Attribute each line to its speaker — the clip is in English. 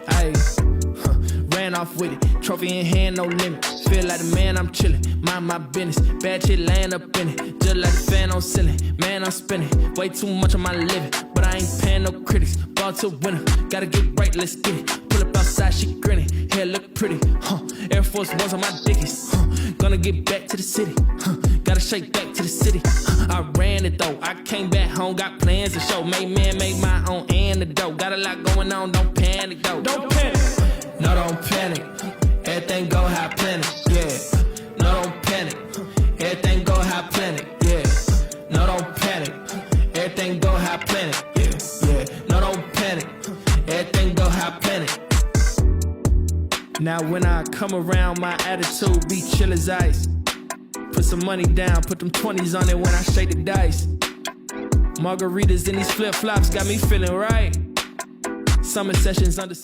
Speaker 1: Ayy, ran off with it, trophy in hand, no limit. Feel like the man, I'm chillin', mind my business. Bad shit laying up in it, just like the fan on ceiling. Man, I'm spinning, way too much on my living, but I ain't paying no critics. Ball to winner, gotta get right, let's get it. Pull up outside, she grinning, hair look pretty, Air Force Ones on my dickies, Gonna get back to the city, gotta shake back to the city. I ran it though, I came back home, got plans to show. Made my own antidote. Got a lot going on, don't panic though. Don't panic, no, don't panic. Everything go how planned, yeah. No, don't panic. Everything go how planned, yeah. No, don't panic. Everything go how planned, yeah. No, don't panic. Everything go how planned. Now when I come around, my attitude be chill as ice. Put some money down, put them 20s on it when I shake the dice. Margaritas in these flip-flops got me feeling right. Summer sessions under